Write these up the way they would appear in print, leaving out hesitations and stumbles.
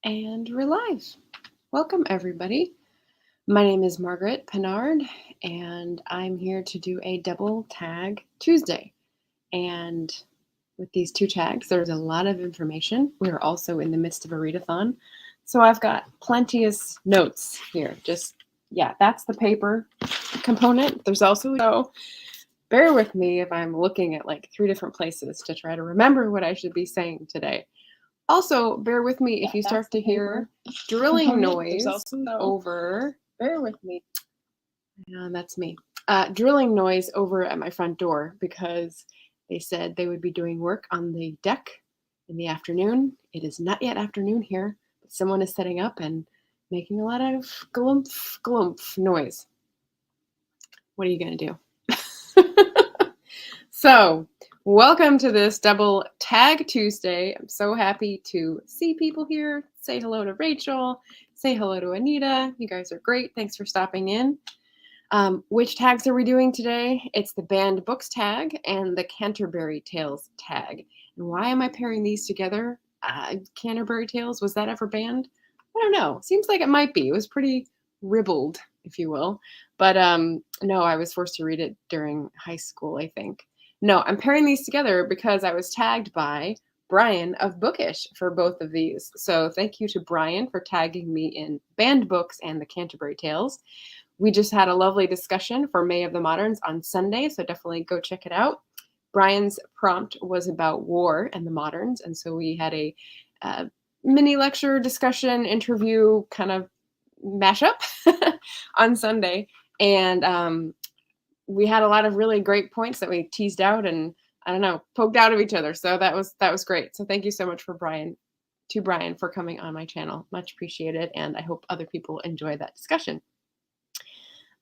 And we're live. Welcome, everybody. My name is Margaret Pennard, and I'm here to do a double tag Tuesday. And with these two tags, there's a lot of information. We are also in the midst of a readathon, so I've got plenteous notes here. That's the paper component. There's also, bear with me if I'm looking at like 3 different places to try to remember what I should be saying today. Also, bear with me if you start to hear drilling noise over. Bear with me. Yeah, that's me. Drilling noise over at my front door because they said they would be doing work on the deck in the afternoon. It is not yet afternoon here, but someone is setting up and making a lot of glumph, glumph noise. What are you going to do? So, welcome to this double tag Tuesday. I'm so happy to see people here. Say hello to Rachel. Say hello to Anita. You guys are great. Thanks for stopping in. Which tags are we doing today? It's the BannedBooks tag and the Canterbury Tales tag. And why am I pairing these together? Canterbury Tales, was that ever banned? I don't know. Seems like it might be. It was pretty ribald, if you will. But no, I was forced to read it during high school, I think. No, I'm pairing these together because I was tagged by Brian of Bookish for both of these. So thank you to Brian for tagging me in BannedBooks and the Canterbury Tales. We just had a lovely discussion for May of the Moderns on Sunday, so definitely go check it out. Brian's prompt was about war and the moderns, and so we had a mini lecture, discussion, interview kind of mashup on Sunday. And we had a lot of really great points that we teased out and, I don't know, poked out of each other. So that was great. So thank you so much for Brian for coming on my channel. Much appreciated. And I hope other people enjoy that discussion.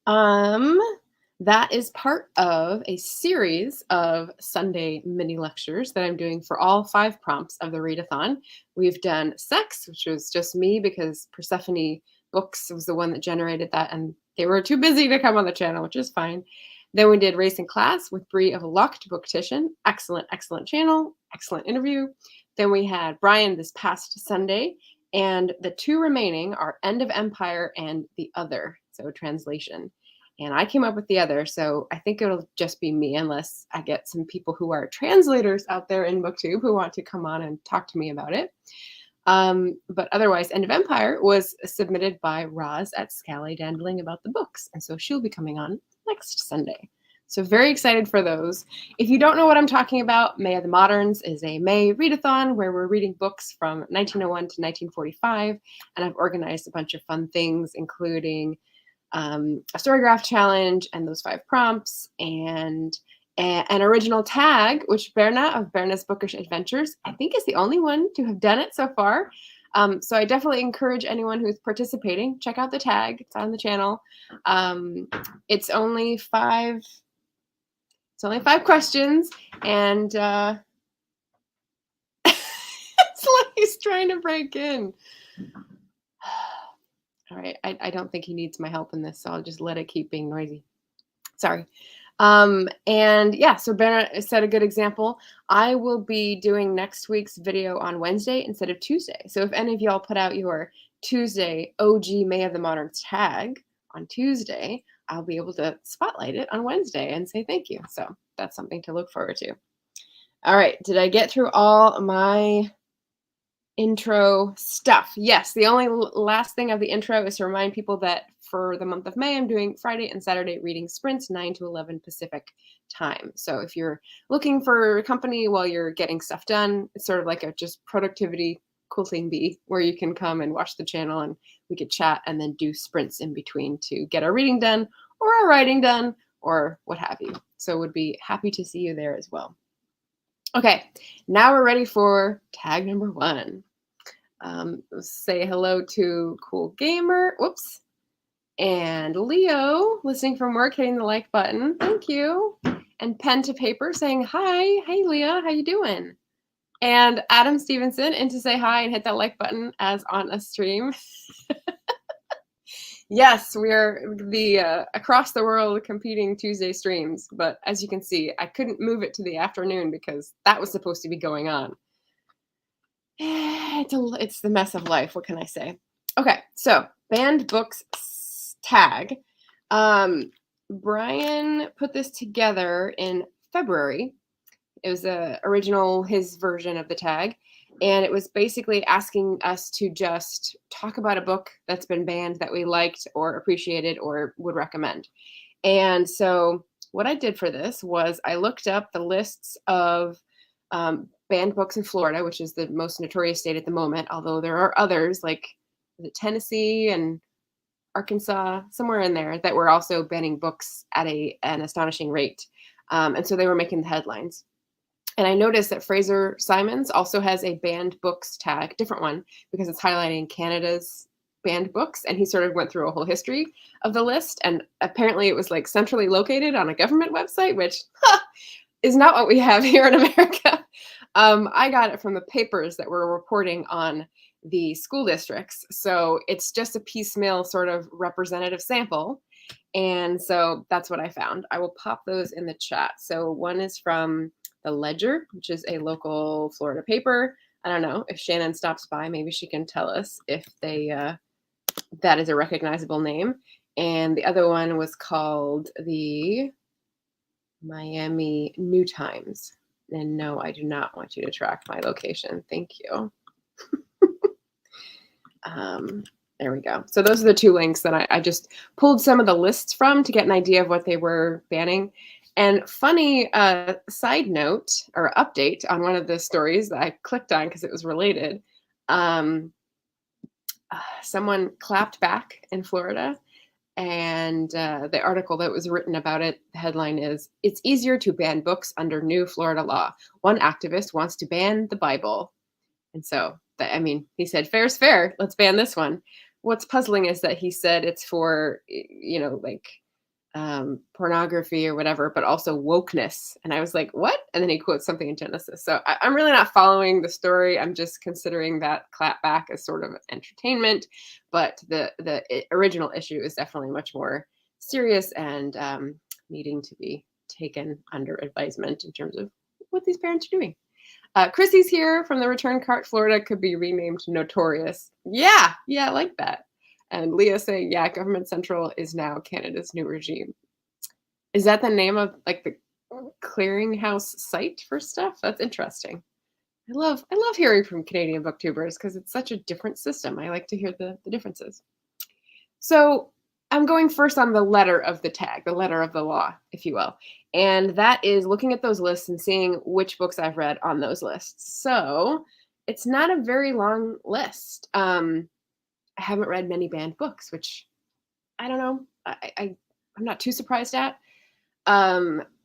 That is part of a series of Sunday mini lectures that I'm doing for all 5 prompts of the readathon. We've done sex, which was just me because Persephone Books was the one that generated that, and they were too busy to come on the channel, which is fine. Then we did Race and Class with Bree of Locked Booktition. Excellent, excellent channel, excellent interview. Then we had Brian this past Sunday, and the 2 remaining are End of Empire and The Other, so translation. And I came up with The Other, so I think it'll just be me unless I get some people who are translators out there in BookTube who want to come on and talk to me about it. But otherwise, End of Empire was submitted by Roz at Scally Dandling About the Books, and so she'll be coming on next Sunday. So very excited for those. If you don't know what I'm talking about, May of the Moderns is a May readathon where we're reading books from 1901 to 1945, and I've organized a bunch of fun things, including a storygraph challenge and those 5 prompts and an original tag, which Berna of Berna's Bookish Adventures, I think is the only one to have done it so far. So I definitely encourage anyone who's participating, check out the tag. It's on the channel. It's only 5 questions, and it's like he's trying to break in. All right, I don't think he needs my help in this, so I'll just let it keep being noisy. Sorry. And yeah, so Bernard set a good example. I will be doing next week's video on Wednesday instead of Tuesday. So if any of y'all put out your Tuesday OG May of the Moderns tag on Tuesday, I'll be able to spotlight it on Wednesday and say thank you. So that's something to look forward to. All right, did I get through all my intro stuff? Yes, the only last thing of the intro is to remind people that for the month of May, I'm doing Friday and Saturday reading sprints, 9 to 11 Pacific time. So if you're looking for company while you're getting stuff done, it's sort of like a just productivity cool thing bee where you can come and watch the channel and we could chat and then do sprints in between to get our reading done or our writing done or what have you. So would be happy to see you there as well. Okay, now we're ready for tag number 1. Say hello to Cool Gamer. Whoops. And Leo, listening from work, hitting the like button. Thank you. And Pen to Paper saying hi. Hey, Leah, how you doing? And Adam Stevenson in to say hi and hit that like button as on a stream. Yes, we are the across the world competing Tuesday streams. But as you can see, I couldn't move it to the afternoon because that was supposed to be going on. It's the mess of life. What can I say? Okay, so BannedBooks tag. Brian put this together in February. It was his version of the tag. And it was basically asking us to just talk about a book that's been banned that we liked or appreciated or would recommend. And so what I did for this was I looked up the lists of banned books in Florida, which is the most notorious state at the moment, although there are others like Tennessee and Arkansas, somewhere in there, that were also banning books at an astonishing rate. And so they were making the headlines. And I noticed that Fraser Simons also has a banned books tag, different one, because it's highlighting Canada's banned books. And he sort of went through a whole history of the list. And apparently it was like centrally located on a government website, which is not what we have here in America. I got it from the papers that were reporting on the school districts. So it's just a piecemeal sort of representative sample. And so that's what I found. I will pop those in the chat. So one is from the Ledger, which is a local Florida paper. I don't know if Shannon stops by, maybe she can tell us if that is a recognizable name. And the other one was called the Miami New Times. And no, I do not want you to track my location. Thank you. There we go. So those are the two links that I just pulled some of the lists from to get an idea of what they were banning. And funny side note or update on one of the stories that I clicked on because it was related. Someone clapped back in Florida, and the article that was written about it, the headline is, "It's easier to ban books under new Florida law. One activist wants to ban the Bible." And so, he said, fair's fair. Let's ban this one. What's puzzling is that he said it's for, pornography or whatever, but also wokeness. And I was like, what? And then he quotes something in Genesis. So I'm really not following the story. I'm just considering that clapback as sort of entertainment. But the original issue is definitely much more serious and needing to be taken under advisement in terms of what these parents are doing. Chrissy's here from the Return Cart. Florida could be renamed Notorious. Yeah, I like that. And Leah saying, yeah, Government Central is now Canada's new regime. Is that the name of like the clearinghouse site for stuff? That's interesting. I love hearing from Canadian booktubers because it's such a different system. I like to hear the differences. So I'm going first on the letter of the tag, the letter of the law, if you will. And that is looking at those lists and seeing which books I've read on those lists. So it's not a very long list. I haven't read many banned books, which I don't know. I'm not too surprised at.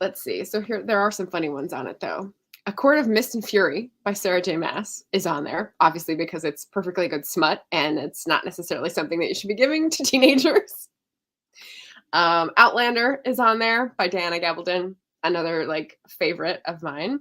Let's see. So here, there are some funny ones on it, though. A Court of Mist and Fury by Sarah J. Maas is on there, obviously because it's perfectly good smut, and it's not necessarily something that you should be giving to teenagers. Outlander is on there by Diana Gabaldon, another favorite of mine.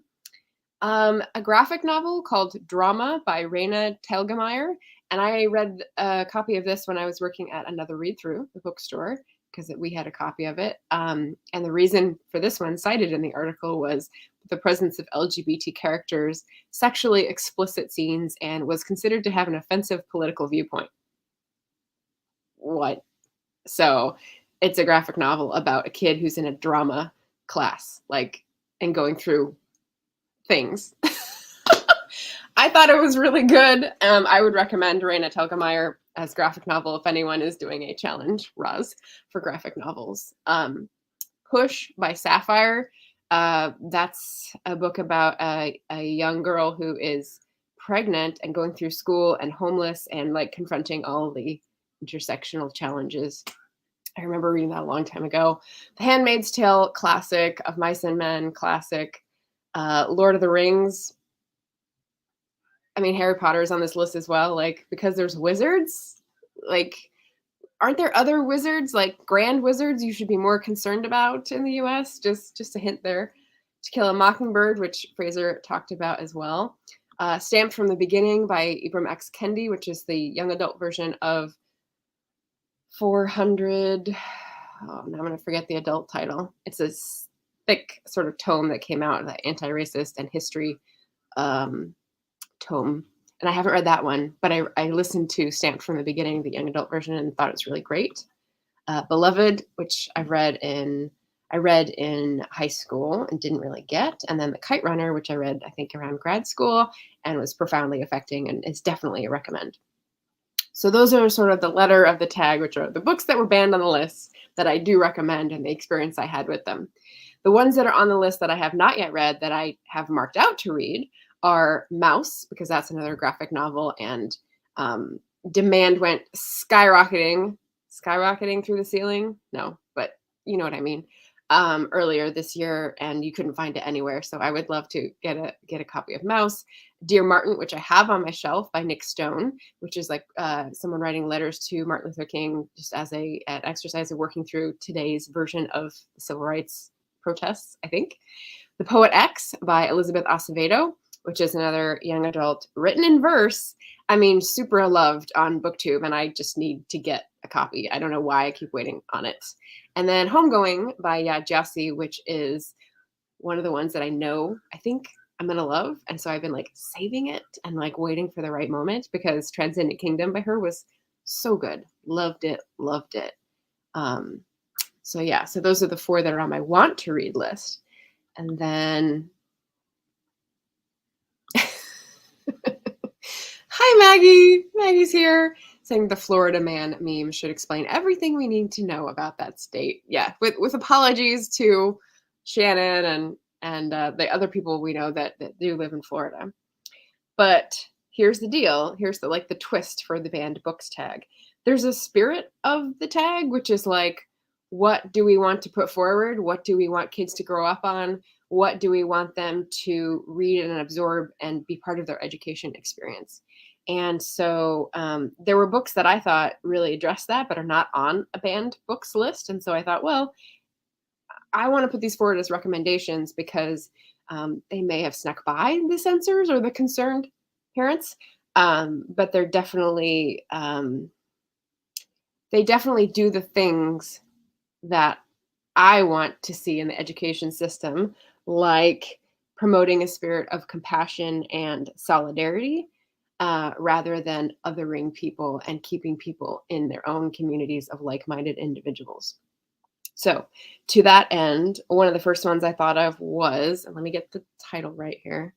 A graphic novel called Drama by Raina Telgemeier, and I read a copy of this when I was working at Another Read Through, the bookstore, because we had a copy of it. And the reason for this one cited in the article was the presence of LGBT characters, sexually explicit scenes, and was considered to have an offensive political viewpoint. What? So it's a graphic novel about a kid who's in a drama class, and going through things. I thought it was really good. I would recommend Raina Telgemeier as graphic novel if anyone is doing a challenge, Roz, for graphic novels. Push by Sapphire. That's a book about a young girl who is pregnant and going through school and homeless and confronting all the intersectional challenges. I remember reading that a long time ago. The Handmaid's Tale, classic. Of Mice and Men, classic. Lord of the Rings. Harry Potter is on this list as well, because there's wizards. Aren't there other wizards, grand wizards you should be more concerned about in the US? Just a hint there. To Kill a Mockingbird, which Fraser talked about as well. Stamped from the Beginning by Ibram X. Kendi, which is the young adult version of 400. Oh, now I'm going to forget the adult title. It's a thick sort of tome that came out, the anti-racist and history tome. and I haven't read that one, but I listened to Stamped from the Beginning, the young adult version, and thought it was really great. Beloved, which I read in high school and didn't really get, and then The Kite Runner, which I read I think around grad school and was profoundly affecting and is definitely a recommend. So those are sort of the letter of the tag, which are the books that were banned on the list that I do recommend and the experience I had with them. The ones that are on the list that I have not yet read that I have marked out to read are Mouse, because that's another graphic novel, and demand went skyrocketing through the ceiling. No, but you know what I mean. Earlier this year, and you couldn't find it anywhere. So I would love to get a copy of Mouse. Dear Martin, which I have on my shelf by Nick Stone, which is like someone writing letters to Martin Luther King, just as an exercise of working through today's version of the civil rights protests, I think. The Poet X by Elizabeth Acevedo, which is another young adult written in verse. I mean, super loved on BookTube, and I just need to get a copy. I don't know why I keep waiting on it. And then Homegoing by Yad Gyasi, which is one of the ones that I think I'm going to love. And so I've been like saving it and like waiting for the right moment, because Transcendent Kingdom by her was so good. Loved it. So yeah, so those are the 4 that are on my want to read list. And then hi, Maggie. Maggie's here saying the Florida man meme should explain everything we need to know about that state. Yeah, with apologies to Shannon and the other people we know that do live in Florida. But here's the deal. Here's the twist for the banned books tag. There's a spirit of the tag, which is like, what do we want to put forward? What do we want kids to grow up on? What do we want them to read and absorb and be part of their education experience? And so there were books that I thought really addressed that, but are not on a banned books list. And so I thought, well, I want to put these forward as recommendations because they may have snuck by the censors or the concerned parents, but they definitely do the things that I want to see in the education system, like promoting a spirit of compassion and solidarity, rather than othering people and keeping people in their own communities of like-minded individuals. So to that end, one of the first ones I thought of was, and let me get the title right here,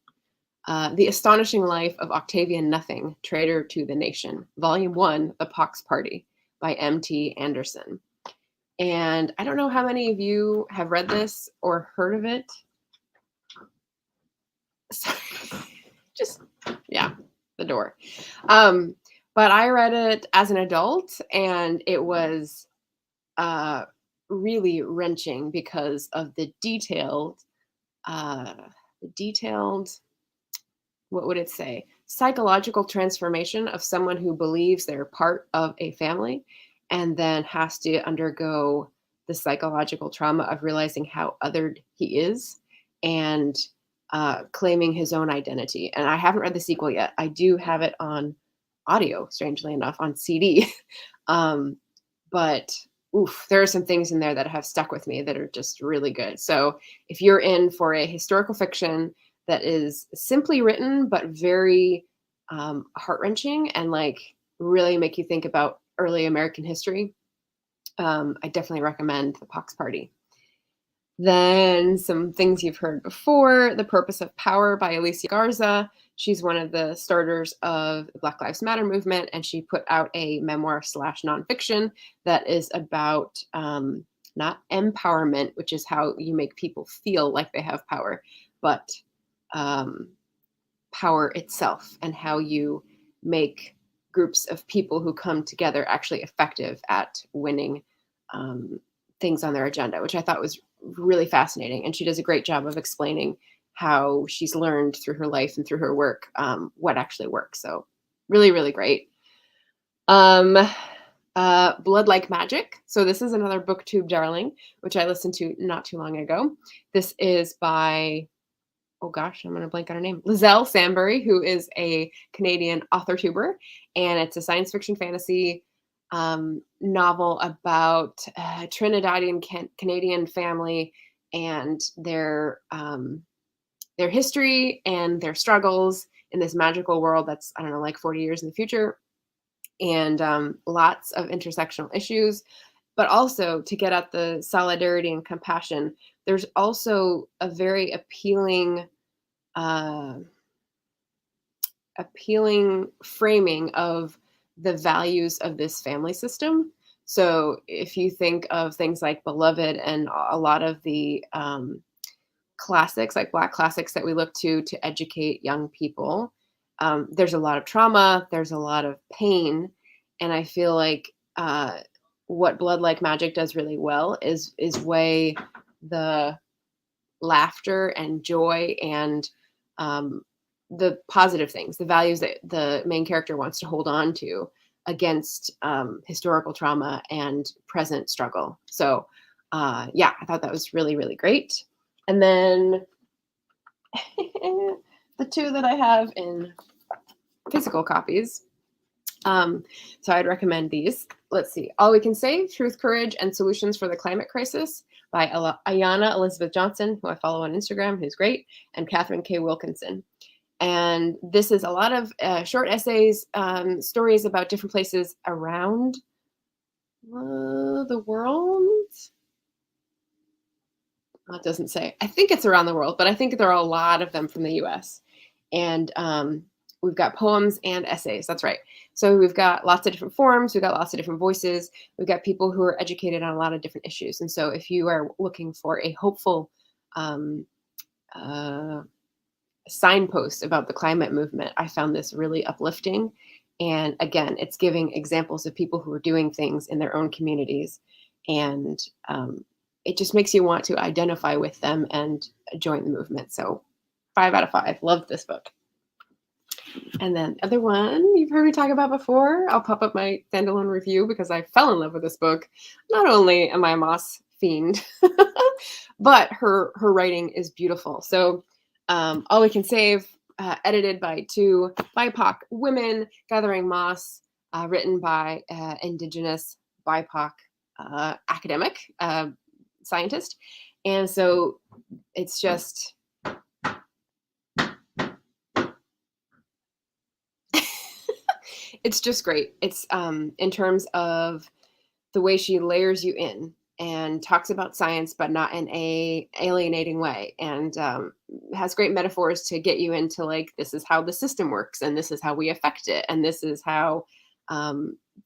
The Astonishing Life of Octavian Nothing, Traitor to the Nation, Volume 1, The Pox Party by M.T. Anderson. And I don't know how many of you have read this or heard of it. Sorry. Just, yeah, the door. But I read it as an adult, and it was really wrenching because of the detailed, what would it say? Psychological transformation of someone who believes they're part of a family and then has to undergo the psychological trauma of realizing how othered he is and claiming his own identity. And I haven't read the sequel yet. I do have it on audio, strangely enough, on CD. But oof, there are some things in there that have stuck with me that are just really good. So if you're in for a historical fiction that is simply written, but very heart-wrenching and like really make you think about early American history, I definitely recommend The Pox Party. Then some things you've heard before, The Purpose of Power by Alicia Garza. She's one of the starters of the Black Lives Matter movement, and she put out a memoir / nonfiction that is about not empowerment, which is how you make people feel like they have power, but power itself and how you make groups of people who come together actually effective at winning things on their agenda, which I thought was really fascinating. And she does a great job of explaining how she's learned through her life and through her work what actually works. So really, really great. Blood Like Magic. So this is another BookTube darling, which I listened to not too long ago. This is by, oh gosh, I'm going to blank on her name, Lizelle Sambury, who is a Canadian author tuber. And it's a science fiction fantasy novel about a Trinidadian Canadian family and their history and their struggles in this magical world that's, I don't know, like 40 years in the future, and lots of intersectional issues, but also to get at the solidarity and compassion. There's also a very uh, appealing framing of the values of this family system. So if you think of things like Beloved and a lot of the classics, like Black classics that we look to educate young people, there's a lot of trauma, there's a lot of pain, and I feel like what Blood Like Magic does really well is weigh the laughter and joy and the positive things, the values that the main character wants to hold on to against historical trauma and present struggle. So yeah, I thought that was really, really great. And then the two that I have in physical copies. So I'd recommend these. Let's see. All We Can Say, Truth, Courage, and Solutions for the Climate Crisis by Ayanna Elizabeth Johnson, who I follow on Instagram, who's great, and Catherine K. Wilkinson. And this is a lot of short essays, stories about different places around the world. It doesn't say. I think it's around the world, but I think there are a lot of them from the US. And we've got poems and essays. That's right. So we've got lots of different forms. We've got lots of different voices. We've got people who are educated on a lot of different issues. And so if you are looking for a hopeful signpost about the climate movement, I found this really uplifting. And again, it's giving examples of people who are doing things in their own communities. And it just makes you want to identify with them and join the movement. So 5 out of 5. Loved this book. And then the other one you've heard me talk about before, I'll pop up my standalone review because I fell in love with this book. Not only am I a moss fiend, but her writing is beautiful. So All We Can Save, edited by 2 BIPOC women gathering moss, written by Indigenous BIPOC academic scientist. And so it's just it's just great. It's in terms of the way she layers you in and talks about science, but not in a alienating way, and has great metaphors to get you into, like, this is how the system works, and this is how we affect it, and this is how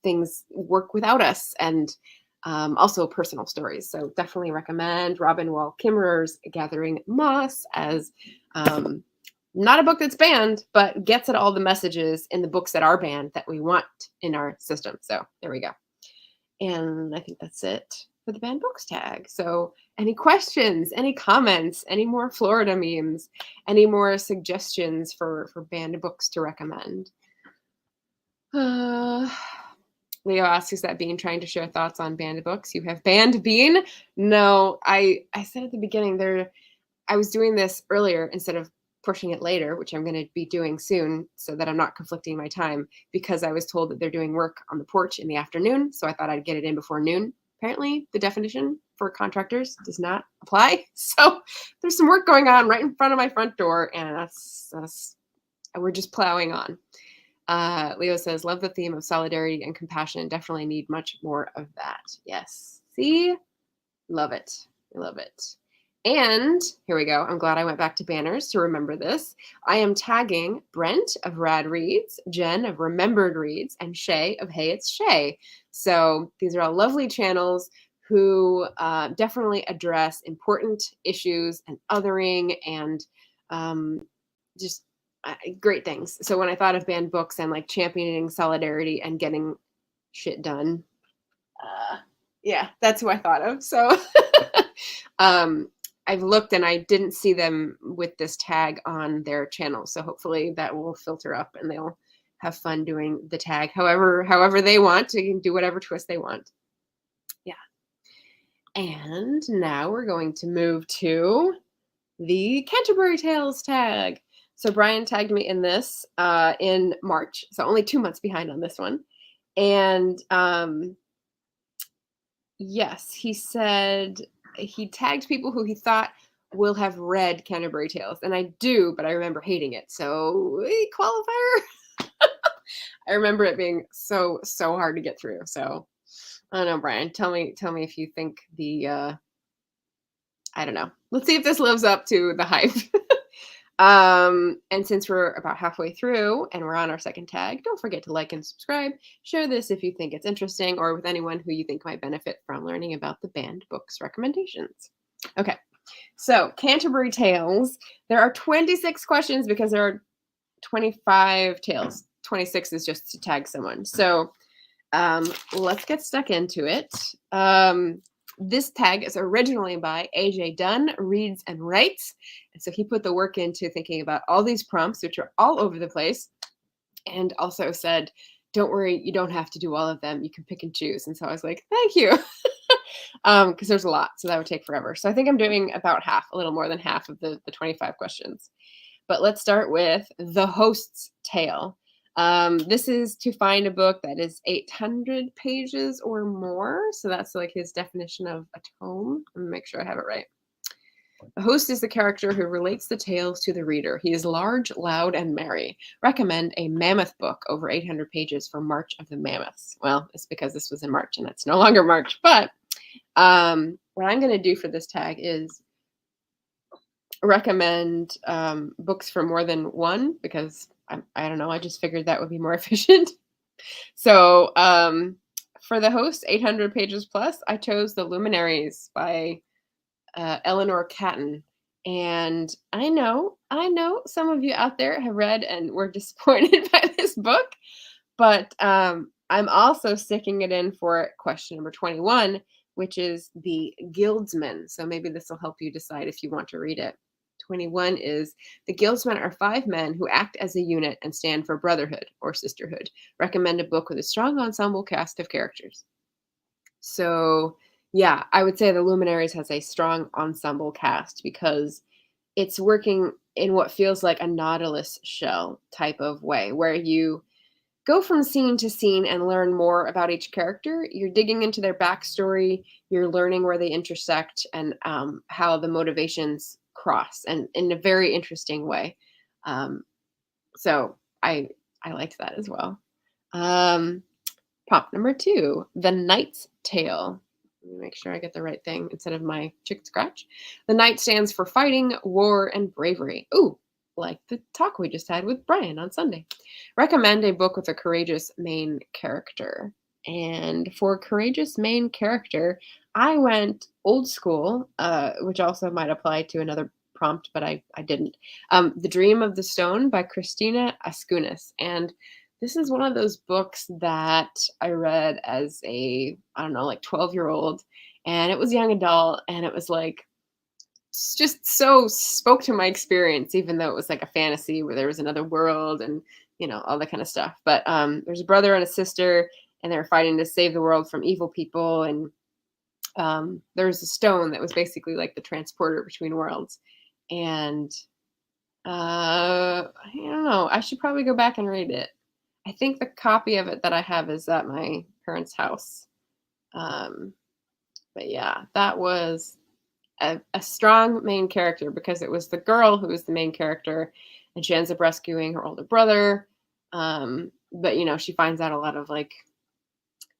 things work without us, and also personal stories. So definitely recommend Robin Wall Kimmerer's Gathering Moss as not a book that's banned, but gets at all the messages in the books that are banned that we want in our system. So there we go. And I think that's it for the BannedBooks tag. So any questions, any comments, any more Florida memes, any more suggestions for BannedBooks to recommend? Leo asks, is that Bean trying to share thoughts on BannedBooks? You have banned Bean? No, I said at the beginning I was doing this earlier instead of pushing it later, which I'm going to be doing soon so that I'm not conflicting my time, because I was told that they're doing work on the porch in the afternoon. So I thought I'd get it in before noon. Apparently the definition for contractors does not apply. So there's some work going on right in front of my front door, and we're just plowing on. Leo says, love the theme of solidarity and compassion. Definitely need much more of that. Yes. See? Love it. I love it. And here we go. I'm glad I went back to banners to remember this. I am tagging Brent of Rad Reads, Jen of Remembered Reads, and Shay of Hey It's Shay. So these are all lovely channels who definitely address important issues and othering and just great things. So when I thought of BannedBooks and like championing solidarity and getting shit done, yeah, that's who I thought of. So I've looked and I didn't see them with this tag on their channel. So hopefully that will filter up and they'll have fun doing the tag however they want. They can do whatever twist they want. Yeah. And now we're going to move to the Canterbury Tales tag. So Brian tagged me in this in March. So only 2 months behind on this one. And yes, he said he tagged people who he thought will have read Canterbury Tales, and I do, but I remember hating it. So qualifier. I remember it being so hard to get through. So I don't know, Brian. Tell me if you think the I don't know. Let's see if this lives up to the hype. And since we're about halfway through and we're on our second tag, don't forget to like and subscribe. Share this if you think it's interesting or with anyone who you think might benefit from learning about the banned books recommendations. Okay, so Canterbury Tales. There are 26 questions because there are 25 tales. 26 is just to tag someone. So let's get stuck into it. This tag is originally by AJ Dunn, reads and writes. And so he put the work into thinking about all these prompts, which are all over the place, and also said, don't worry, you don't have to do all of them. You can pick and choose. And so I was like, thank you. Because there's a lot, so that would take forever. So I think I'm doing about half, a little more than half of the 25 questions. But let's start with the host's tale. This is to find a book that is 800 pages or more. So that's like his definition of a tome. Let me make sure I have it right. The host is the character who relates the tales to the reader. He is large, loud, and merry. Recommend a mammoth book over 800 pages for March of the Mammoths. Well, it's because this was in March and it's no longer March. But what I'm going to do for this tag is recommend books for more than one because I don't know. I just figured that would be more efficient. So for the host, 800 pages plus, I chose The Luminaries by Eleanor Catton. And I know some of you out there have read and were disappointed by this book, but I'm also sticking it in for question number 21, which is The Guildsmen. So maybe this will help you decide if you want to read it. 21 is the Guildsmen are 5 men who act as a unit and stand for brotherhood or sisterhood. Recommend a book with a strong ensemble cast of characters. So yeah, I would say The Luminaries has a strong ensemble cast because it's working in what feels like a Nautilus shell type of way where you go from scene to scene and learn more about each character. You're digging into their backstory. You're learning where they intersect and how the motivations cross, and in a very interesting way. So I liked that as well. Prompt number 2, The Knight's Tale. Let me make sure I get the right thing instead of my chicken scratch. The knight stands for fighting, war, and bravery. Ooh, like the talk we just had with Brian on Sunday. Recommend a book with a courageous main character. And for courageous main character, I went old school, which also might apply to another prompt, but I didn't. The Dream of the Stone by Christina Askunis. And this is one of those books that I read as a, I don't know, like 12-year-old, and it was young adult, and it was like, just so spoke to my experience, even though it was like a fantasy where there was another world and, all that kind of stuff. But there's a brother and a sister, and they're fighting to save the world from evil people. And there was a stone that was basically like the transporter between worlds. And I don't know, I should probably go back and read it. I think the copy of it that I have is at my parents' house. But yeah, that was a strong main character because it was the girl who was the main character, and she ends up rescuing her older brother. But she finds out a lot of like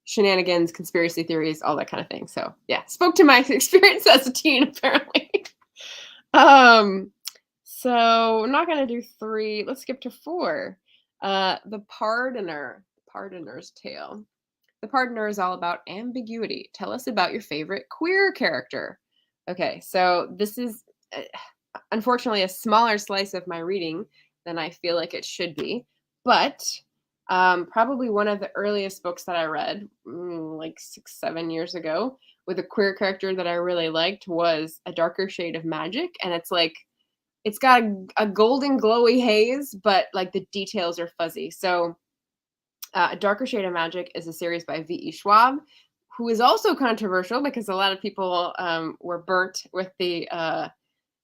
shenanigans, conspiracy theories, all that kind of thing. So yeah, spoke to my experience as a teen apparently. So I'm not gonna do 3. Let's skip to 4. The Pardoner's Tale. The Pardoner is all about ambiguity. Tell us about your favorite queer character. Okay, so this is unfortunately a smaller slice of my reading than I feel like it should be, but probably one of the earliest books that I read, like 6-7 years ago, with a queer character that I really liked was A Darker Shade of Magic, and it's got a golden glowy haze, but like the details are fuzzy. So A Darker Shade of Magic is a series by V.E. Schwab, who is also controversial because a lot of people were burnt with the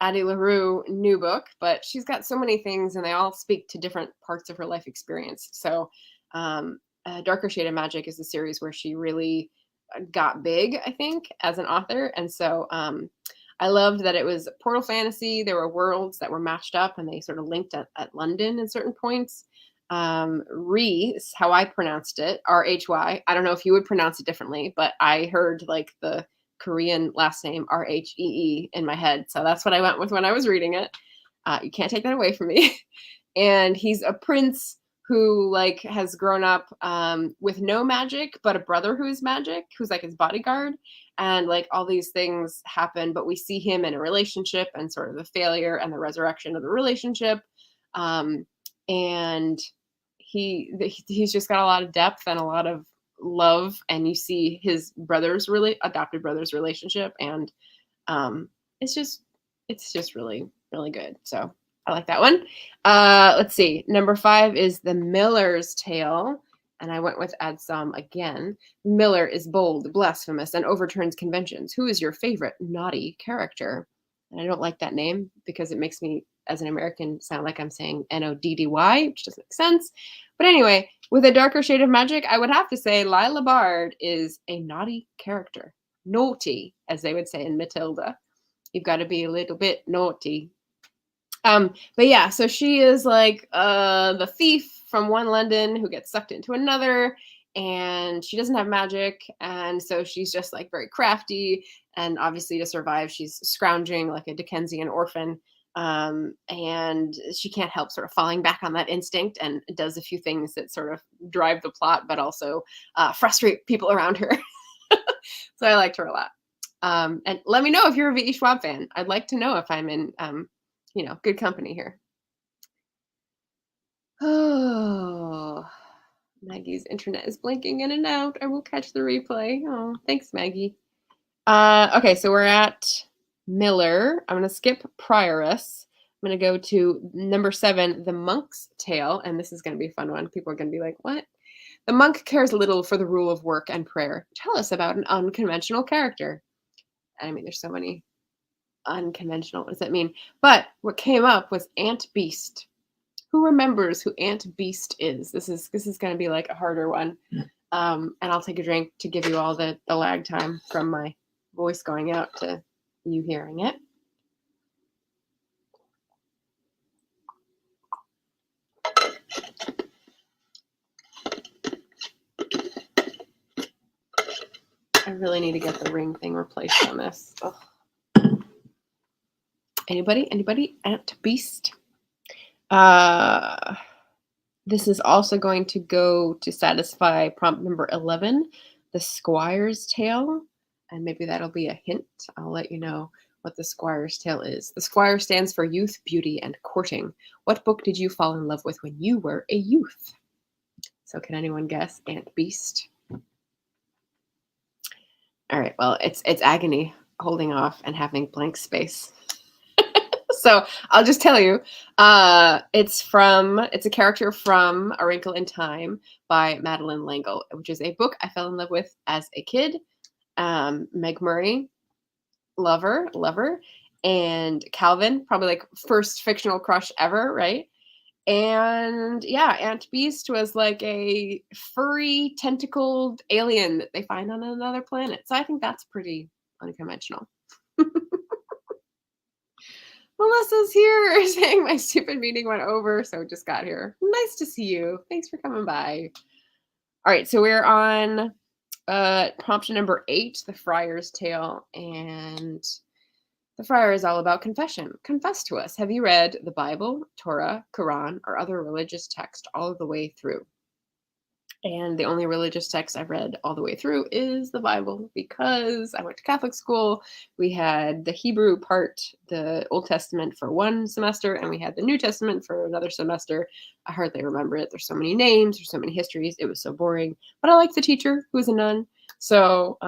Addie LaRue new book, but she's got so many things and they all speak to different parts of her life experience. So A Darker Shade of Magic is a series where she really got big, I think, as an author. And so I loved that it was portal fantasy. There were worlds that were matched up and they sort of linked at London at certain points. Is how I pronounced it, Rhy. I don't know if you would pronounce it differently, but I heard like the Korean last name Rhee in my head. So that's what I went with when I was reading it. You can't take that away from me. And he's a prince who like has grown up with no magic, but a brother who is magic, who's like his bodyguard. And like all these things happen, but we see him in a relationship and sort of the failure and the resurrection of the relationship. And he's just got a lot of depth and a lot of love, and you see his brother's really adopted brother's relationship, and it's just really really good. So I like that one. Let's see. Number 5 is The Miller's Tale, and I went with Adsum again. Miller is bold, blasphemous, and overturns conventions. Who is your favorite naughty character? And I don't like that name because it makes me, as an American, sound like I'm saying Noddy, which doesn't make sense. But anyway, with a darker shade of magic, I would have to say Lila Bard is a naughty character. Naughty, as they would say in Matilda. You've got to be a little bit naughty. But yeah, so she is like the thief from one London who gets sucked into another, and she doesn't have magic, and so she's just like very crafty, and obviously to survive, she's scrounging like a Dickensian orphan. And she can't help sort of falling back on that instinct, and does a few things that sort of drive the plot, but also frustrate people around her. So I liked her a lot. And let me know if you're a V.E. Schwab fan. I'd like to know if I'm in good company here. Oh, Maggie's internet is blinking in and out. I will catch the replay. Oh, thanks, Maggie. Okay, so we're at Miller. I'm going to skip Prioress. I'm going to go to number 7, The Monk's Tale, and this is going to be a fun one. People are going to be like, what? The monk cares little for the rule of work and prayer. Tell us about an unconventional character. I mean, there's so many unconventional. What does that mean? But what came up was Aunt Beast. Who remembers who Aunt Beast is? This is going to be like a harder one. And I'll take a drink to give you all the lag time from my voice going out to you hearing it. I really need to get the ring thing replaced on this. Ugh. Anybody? Aunt Beast? This is also going to go to satisfy prompt number 11, The Squire's Tale. And maybe that'll be a hint. I'll let you know what The Squire's Tale is. The Squire stands for youth, beauty, and courting. What book did you fall in love with when you were a youth? So can anyone guess? Aunt Beast. All right, well, it's Agony holding off and having blank space. So I'll just tell you, it's a character from A Wrinkle in Time by Madeleine L'Engle, which is a book I fell in love with as a kid. Meg Murray, lover, and Calvin, probably like first fictional crush ever, right? And yeah, Aunt Beast was like a furry, tentacled alien that they find on another planet. So I think that's pretty unconventional. Melissa's here saying my stupid meeting went over, so just got here. Nice to see you. Thanks for coming by. All right, so we're on prompt number 8, The Friar's Tale, and the friar is all about confession. Confess to us. Have you read the Bible, Torah, Quran, or other religious text all the way through? And the only religious text I've read all the way through is the Bible, because I went to Catholic school. We had the Hebrew part, the Old Testament for one semester, and we had the New Testament for another semester. I hardly remember it. There's so many names, there's so many histories. It was so boring. But I liked the teacher, who was a nun. So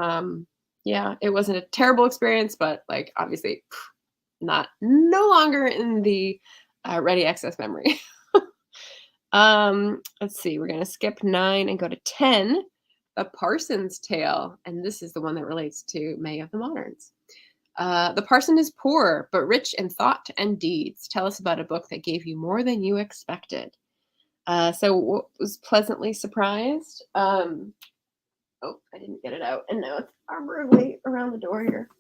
yeah, it wasn't a terrible experience, but like obviously no longer in the ready access memory. Let's see, we're going to skip 9 and go to 10, The Parson's Tale. And this is the one that relates to May of the Moderns. The parson is poor, but rich in thought and deeds. Tell us about a book that gave you more than you expected. So was pleasantly surprised. Oh, I didn't get it out. And now it's arborably around the door here.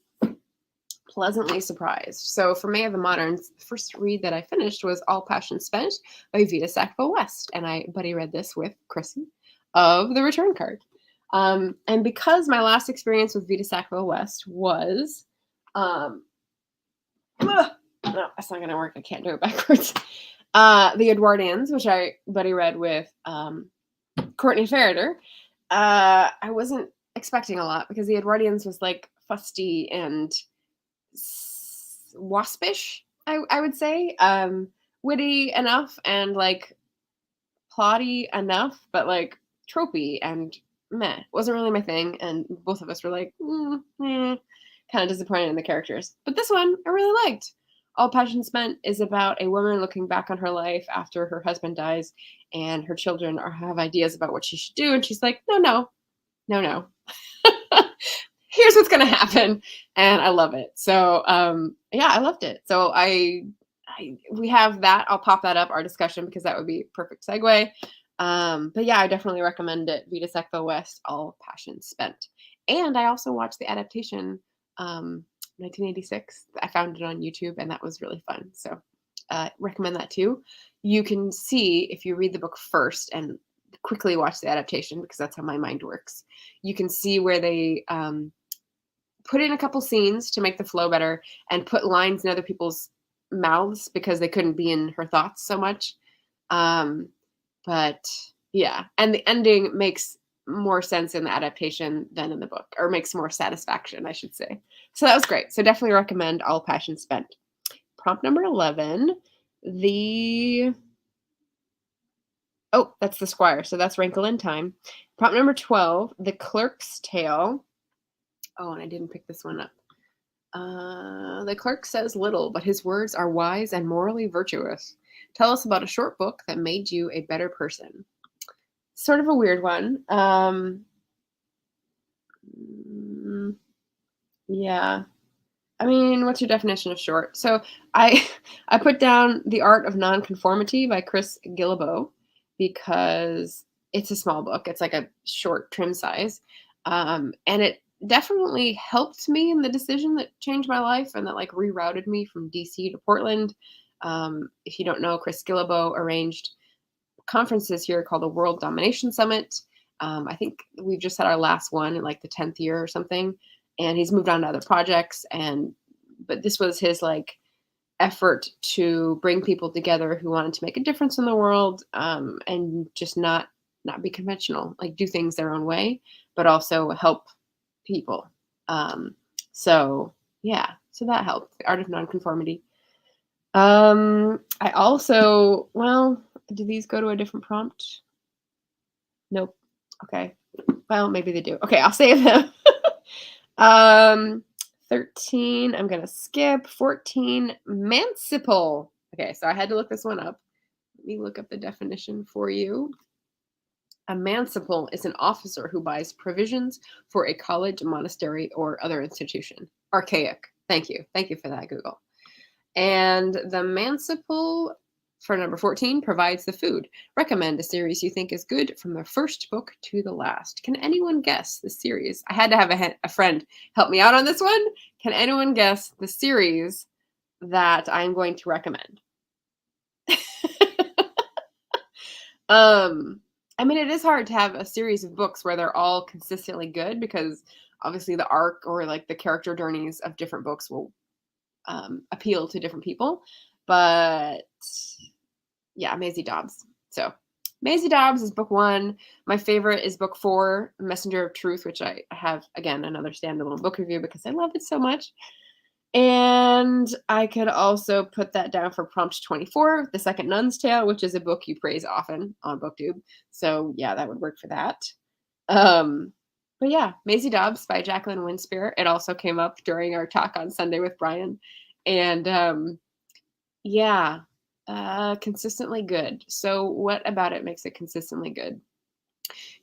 pleasantly surprised. So for May of the Moderns, the first read that I finished was All Passion Spent by Vita Sackville-West, and I buddy read this with Chrissy of The Return Card. And because my last experience with Vita Sackville-West was, no, that's not going to work. I can't do it backwards. The Edwardians, which I buddy read with Courtney Farrader. I wasn't expecting a lot because the Edwardians was like fusty and waspish, I would say. Witty enough and like plotty enough, but like tropey and meh. Wasn't really my thing. And both of us were like, kind of disappointed in the characters. But this one I really liked. All Passion Spent is about a woman looking back on her life after her husband dies and her children have ideas about what she should do. And she's like, no. Here's what's going to happen. And I love it. So, yeah, I loved it. So we have that. I'll pop that up, our discussion, because that would be a perfect segue. But yeah, I definitely recommend it. Vita Sackville-West, All Passion Spent. And I also watched the adaptation, 1986. I found it on YouTube, and that was really fun. So recommend that too. You can see, if you read the book first and quickly watch the adaptation, because that's how my mind works, you can see where they put in a couple scenes to make the flow better and put lines in other people's mouths because they couldn't be in her thoughts so much. But yeah, and the ending makes more sense in the adaptation than in the book, or makes more satisfaction, I should say. So that was great. So definitely recommend All Passion Spent. Prompt number 11, that's the Squire, so that's Wrinkle in Time. Prompt number 12, The Clerk's Tale. Oh, and I didn't pick this one up. The clerk says little, but his words are wise and morally virtuous. Tell us about a short book that made you a better person. Sort of a weird one. Yeah. I mean, what's your definition of short? So I put down The Art of Nonconformity by Chris Guillebeau because it's a small book. It's like a short trim size. And it definitely helped me in the decision that changed my life and that like rerouted me from DC to Portland. If you don't know, Chris Guillebeau arranged conferences here called the World Domination Summit. I think we've just had our last one in like the 10th year or something, and he's moved on to other projects. But this was his like effort to bring people together who wanted to make a difference in the world, and just not be conventional, like do things their own way, but also help people. So yeah, so that helped. The Art of Nonconformity. I also, do these go to a different prompt? Nope. Okay. Well, maybe they do. Okay, I'll save them. 13, I'm going to skip. 14, manciple. Okay, so I had to look this one up. Let me look up the definition for you. A manciple is an officer who buys provisions for a college, monastery, or other institution. Archaic. Thank you. Thank you for that, Google. And the manciple, for number 14, provides the food. Recommend a series you think is good from the first book to the last. Can anyone guess the series? I had to have a friend help me out on this one. Can anyone guess the series that I'm going to recommend? I mean, it is hard to have a series of books where they're all consistently good because obviously the arc or like the character journeys of different books will appeal to different people. But yeah, Maisie Dobbs. So Maisie Dobbs is book 1. My favorite is book 4, Messenger of Truth, which I have, again, another standalone book review because I love it so much. And I could also put that down for prompt 24, The Second Nun's Tale, which is a book you praise often on BookTube. So yeah, that would work for that. But yeah, Maisie Dobbs by Jacqueline Winspear. It also came up during our talk on Sunday with Brian. And yeah, consistently good. So what about it makes it consistently good?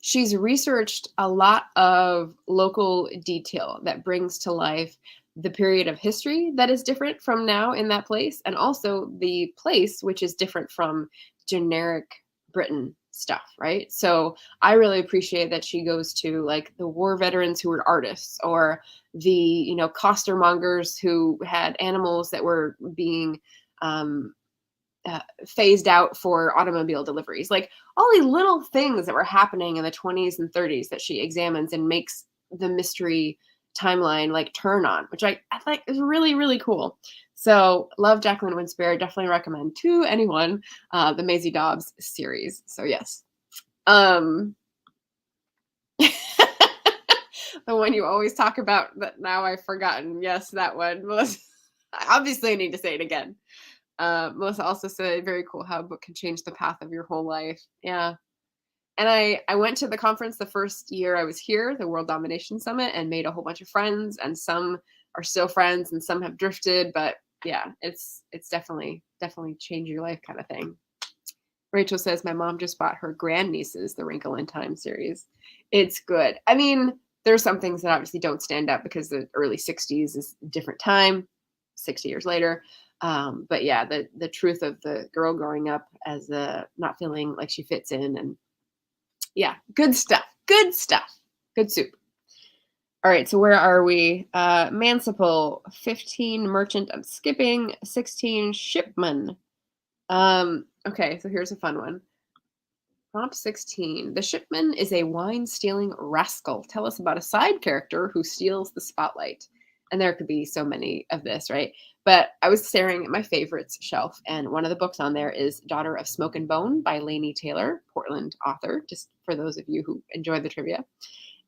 She's researched a lot of local detail that brings to life the period of history that is different from now in that place, and also the place, which is different from generic Britain stuff, right? So I really appreciate that she goes to like the war veterans who were artists, or the, costermongers who had animals that were being um, phased out for automobile deliveries. Like all these little things that were happening in the 20s and 30s that she examines and makes the mystery timeline like turn on, which I think is really, really cool. So love Jacqueline Winspear. Definitely recommend to anyone the Maisie Dobbs series. So yes. Um, the one you always talk about that now I've forgotten. Yes, that one. Melissa, obviously I need to say it again. Melissa also said, very cool how a book can change the path of your whole life. Yeah. And I went to the conference the first year I was here, the World Domination Summit, and made a whole bunch of friends. And some are still friends and some have drifted. But yeah, it's definitely change your life kind of thing. Rachel says, my mom just bought her grandnieces the Wrinkle in Time series. It's good. I mean, there's some things that obviously don't stand up because the early 60s is a different time, 60 years later. But yeah, the truth of the girl growing up as not feeling like she fits in, and yeah, good stuff. Good stuff. Good soup. All right, so where are we? Manciple, 15 merchant. I'm skipping 16 shipman. Okay, so here's a fun one. Prompt 16. The shipman is a wine-stealing rascal. Tell us about a side character who steals the spotlight. And there could be so many of this, right? But I was staring at my favorites shelf, and one of the books on there is Daughter of Smoke and Bone by Laini Taylor, Portland author, just for those of you who enjoy the trivia.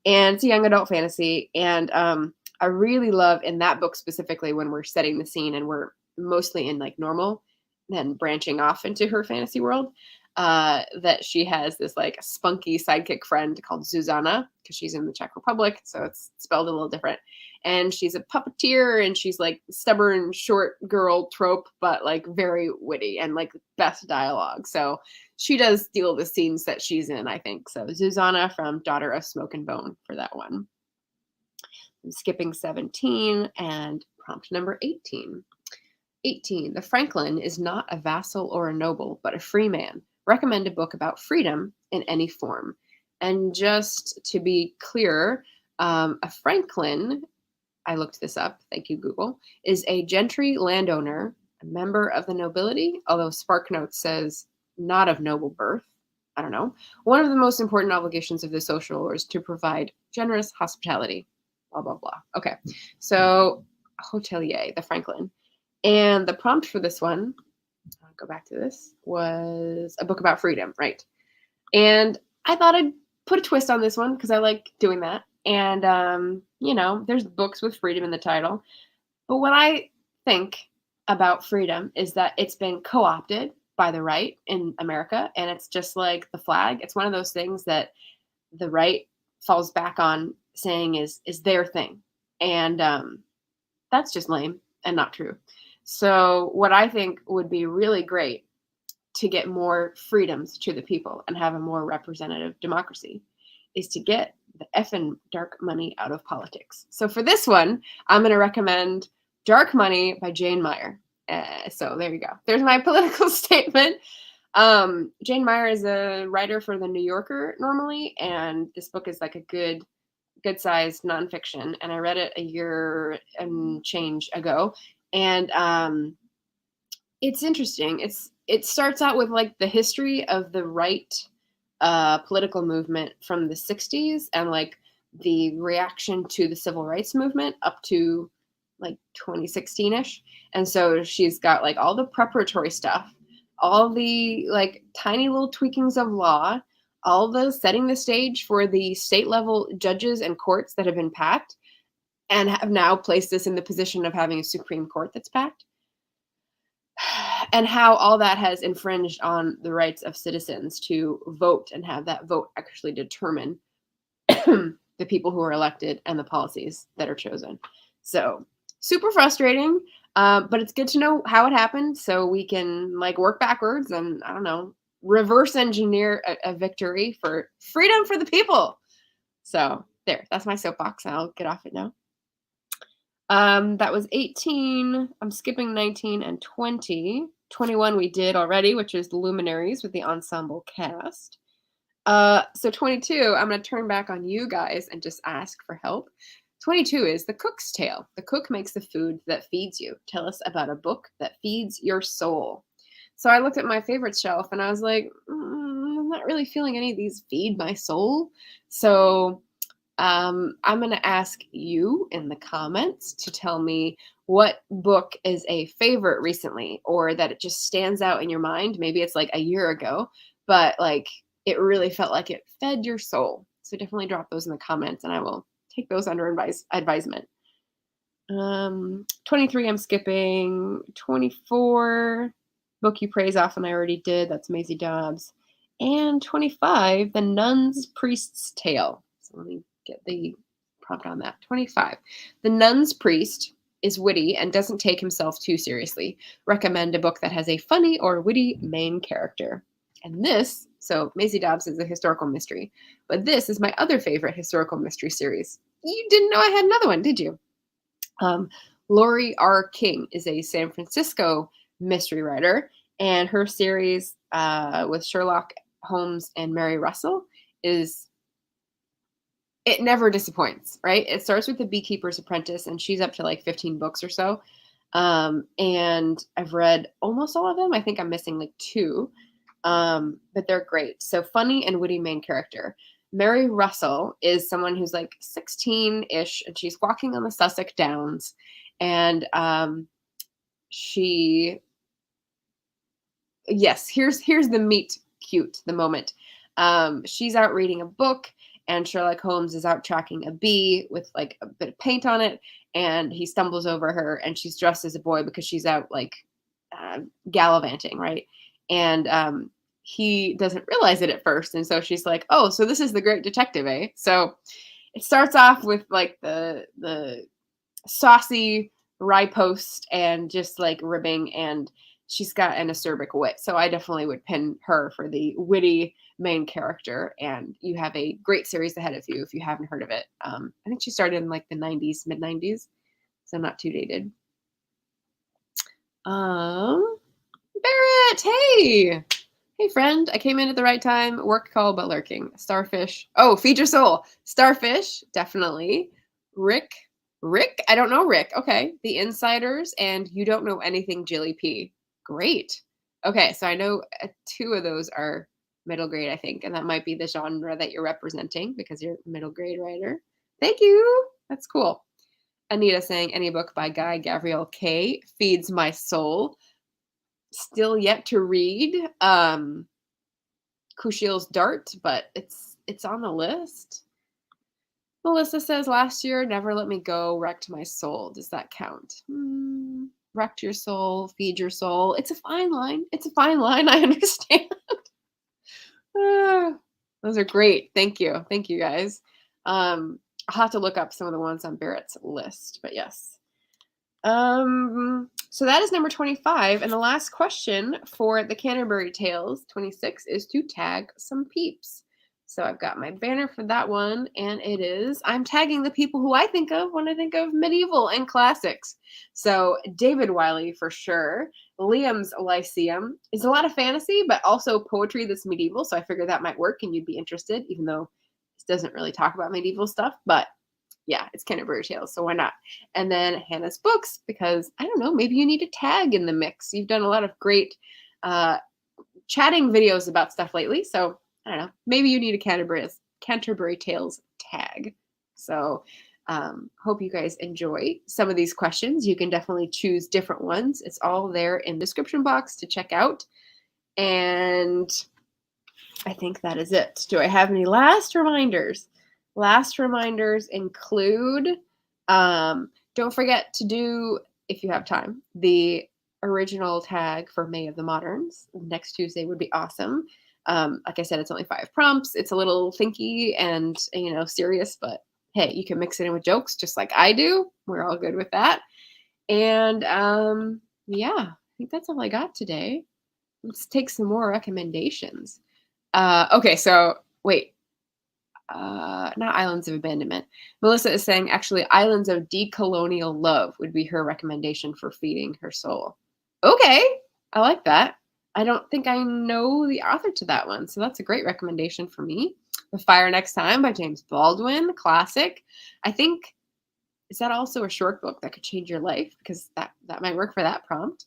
And it's a young adult fantasy. And I really love in that book specifically when we're setting the scene and we're mostly in like normal, then branching off into her fantasy world, that she has this like spunky sidekick friend called Zuzana, because she's in the Czech Republic, so it's spelled a little different. And she's a puppeteer, and she's like stubborn short girl trope, but like very witty and like best dialogue. So she does steal the scenes that she's in, I think. So Zuzana from Daughter of Smoke and Bone for that one. I'm skipping 17 and prompt number 18. 18. The Franklin is not a vassal or a noble, but a free man. Recommend a book about freedom in any form. And just to be clear, a Franklin, I looked this up, thank you, Google, is a gentry landowner, a member of the nobility, although SparkNotes says not of noble birth. I don't know. One of the most important obligations of the social is to provide generous hospitality. Blah, blah, blah. Okay, so hotelier, the Franklin. And the prompt for this one, I'll go back to this, was a book about freedom, right? And I thought I'd put a twist on this one because I like doing that. And, there's books with freedom in the title. But what I think about freedom is that it's been co-opted by the right in America. And it's just like the flag. It's one of those things that the right falls back on saying is their thing. And that's just lame and not true. So what I think would be really great to get more freedoms to the people and have a more representative democracy is to get the effing dark money out of politics. So for this one, I'm going to recommend Dark Money by Jane Meyer. So there you go. There's my political statement. Jane Meyer is a writer for The New Yorker normally, and this book is like a good-sized nonfiction, and I read it a year and change ago. And it's interesting. It starts out with like the history of the right political movement from the 60s and like the reaction to the civil rights movement up to like 2016-ish. And so she's got like all the preparatory stuff, all the like tiny little tweakings of law, all the setting the stage for the state level judges and courts that have been packed and have now placed us in the position of having a Supreme Court that's packed, and how all that has infringed on the rights of citizens to vote and have that vote actually determine the people who are elected and the policies that are chosen. So super frustrating, but it's good to know how it happened so we can like work backwards and, I don't know, reverse engineer a victory for freedom for the people. So there, that's my soapbox. I'll get off it now. That was 18. I'm skipping 19 and 20. 21 we did already, which is the Luminaries with the ensemble cast. So 22, I'm going to turn back on you guys and just ask for help. 22 is The Cook's Tale. The cook makes the food that feeds you. Tell us about a book that feeds your soul. So I looked at my favorite shelf and I was like, I'm not really feeling any of these feed my soul. So I'm going to ask you in the comments to tell me what book is a favorite recently, or that it just stands out in your mind. Maybe it's like a year ago, but like it really felt like it fed your soul. So definitely drop those in the comments and I will take those under advisement. 23, I'm skipping. 24, book you praise often, I already did. That's Maisie Dobbs. And 25, The Nun's Priest's Tale. So let me get the prompt on that. 25, The Nun's Priest is witty and doesn't take himself too seriously. Recommend a book that has a funny or witty main character. And this, so Maisie Dobbs is a historical mystery, but this is my other favorite historical mystery series. You didn't know I had another one, did you? Lori R. King is a San Francisco mystery writer, and her series with Sherlock Holmes and Mary Russell it never disappoints, right? It starts with The Beekeeper's Apprentice, and she's up to like 15 books or so. And I've read almost all of them. I think I'm missing like 2. But they're great. So funny and witty main character. Mary Russell is someone who's like 16-ish, and she's walking on the Sussex Downs, and here's the meet cute, the moment. She's out reading a book, and Sherlock Holmes is out tracking a bee with like a bit of paint on it, and he stumbles over her, and she's dressed as a boy because she's out like gallivanting, right? And he doesn't realize it at first, and so she's like, oh, so this is the great detective, eh? So it starts off with like the saucy rye post and just like ribbing, and she's got an acerbic wit. So I definitely would pin her for the witty main character, and you have a great series ahead of you if you haven't heard of it. I think she started in like the 90s, mid 90s, so not too dated. Barrett, hey friend, I came in at the right time. Work call, but lurking. Starfish. Oh, feed your soul. Starfish, definitely. Rick, I don't know Rick. Okay. The Insiders and You Don't Know Anything, Jilly P. Great. Okay, so I know 2 of those are middle grade, I think, and that might be the genre that you're representing because you're a middle grade writer. Thank you. That's cool. Anita saying any book by Guy Gavriel K feeds my soul. Still yet to read Kushiel's Dart, but it's on the list. Melissa says last year, Never Let Me Go wrecked my soul. Does that count? Wrecked your soul, feed your soul. It's a fine line. It's a fine line. I understand. Those are great. Thank you. Thank you, guys. I'll have to look up some of the ones on Barrett's list, but yes. So that is number 25. And the last question for the Canterbury Tales 26 is to tag some peeps. So I've got my banner for that one, and it is, I'm tagging the people who I think of when I think of medieval and classics. So David Wiley for sure. Liam's Lyceum is a lot of fantasy, but also poetry that's medieval. So I figured that might work and you'd be interested, even though this doesn't really talk about medieval stuff, but yeah, it's Canterbury Tales, so why not? And then Hannah's Books, because, I don't know, maybe you need a tag in the mix. You've done a lot of great chatting videos about stuff lately, so I don't know. Maybe you need a Canterbury Tales tag. So hope you guys enjoy some of these questions. You can definitely choose different ones. It's all there in the description box to check out. And I think that is it. Do I have any last reminders? Last reminders include, don't forget to do, if you have time, the original tag for May of the Moderns. Next Tuesday would be awesome. Like I said, it's only 5 prompts. It's a little thinky and, serious, but hey, you can mix it in with jokes just like I do. We're all good with that. And yeah, I think that's all I got today. Let's take some more recommendations. Okay, so wait. Not Islands of Abandonment. Melissa is saying actually Islands of Decolonial Love would be her recommendation for feeding her soul. Okay, I like that. I don't think I know the author to that one, so that's a great recommendation for me. The Fire Next Time by James Baldwin, classic. I think is that also a short book that could change your life? Because that might work for that prompt.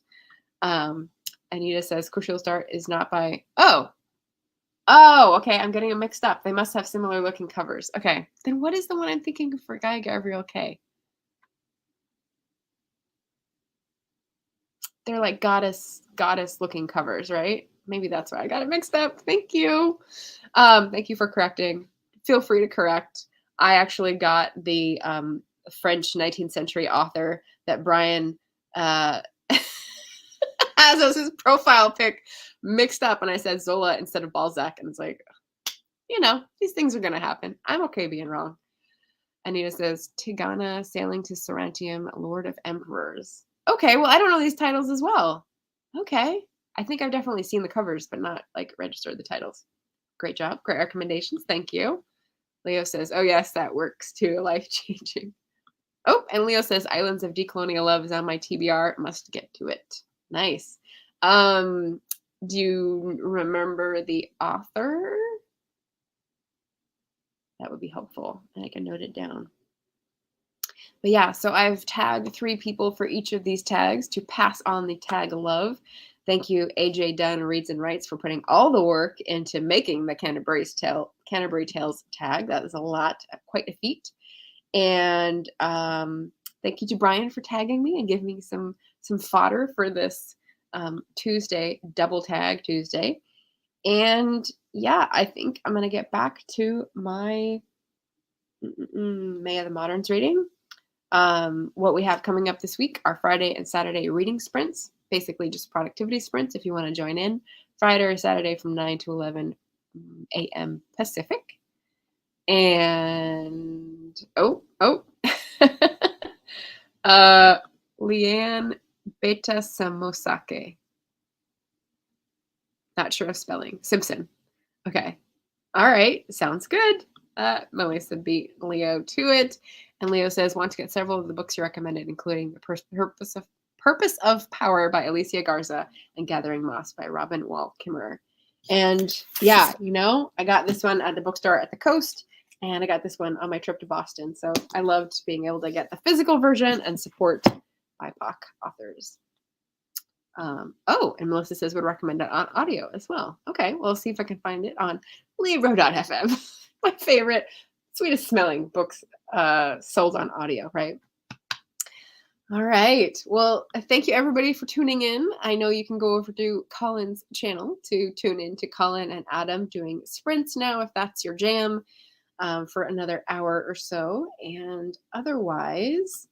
Um, Anita says Crucial Start is not by okay, I'm getting them mixed up. They must have similar looking covers. Okay, then what is the one I'm thinking for Guy Gabriel K? They're like goddess looking covers, right? Maybe that's why I got it mixed up. Thank you. Thank you for correcting. Feel free to correct. I actually got the French 19th century author that Brian uh, has as his profile pic mixed up, and I said Zola instead of Balzac, and it's like, these things are gonna happen. I'm okay being wrong. Anita says Tigana sailing to Sarantium, Lord of Emperors. Okay, well, I don't know these titles as well. Okay. I think I've definitely seen the covers, but not like registered the titles. Great job. Great recommendations. Thank you. Leo says, oh, yes, that works too. Life changing. Oh, and Leo says, Islands of Decolonial Love is on my TBR. Must get to it. Nice. Do you remember the author? That would be helpful. And I can note it down. But yeah, so I've tagged 3 people for each of these tags to pass on the tag love. Thank you, AJ Dunn Reads and Writes, for putting all the work into making the Canterbury Tales tag. That is a lot, quite a feat. And thank you to Brian for tagging me and giving me some fodder for this Tuesday, double tag Tuesday. And yeah, I think I'm gonna get back to my May of the Moderns reading. What we have coming up this week are Friday and Saturday reading sprints, basically just productivity sprints if you want to join in. Friday or Saturday from 9 to 11 a.m. Pacific. And Leanne Beta Samosake. Not sure of spelling. Simpson. Okay. All right. Sounds good. Melissa beat Leo to it. And Leo says, want to get several of the books you recommended, including The Purpose of Power by Alicia Garza and Gathering Moss by Robin Wall Kimmerer. And yeah, I got this one at the bookstore at the coast, and I got this one on my trip to Boston. So I loved being able to get the physical version and support BIPOC authors. And Melissa says would recommend it on audio as well. Okay, well, see if I can find it on Libro.fm. My favorite, sweetest smelling books sold on audio, right? All right. Well, thank you everybody for tuning in. I know you can go over to Colin's channel to tune in to Colin and Adam doing sprints now, if that's your jam, for another hour or so. And otherwise,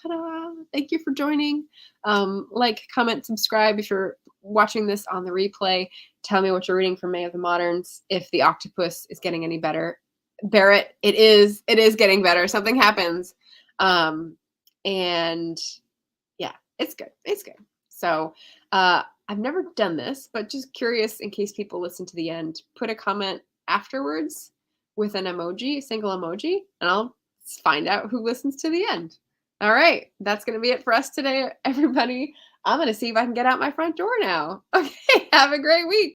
ta-da! Thank you for joining. Like, comment, subscribe if you're watching this on the replay. Tell me what you're reading for May of the Moderns. If the octopus is getting any better, Barrett, it is getting better. Something happens. And yeah, it's good. It's good. So I've never done this, but just curious in case people listen to the end, put a comment afterwards with an emoji, a single emoji, and I'll find out who listens to the end. All right, that's going to be it for us today, everybody. I'm going to see if I can get out my front door now. Okay, have a great week.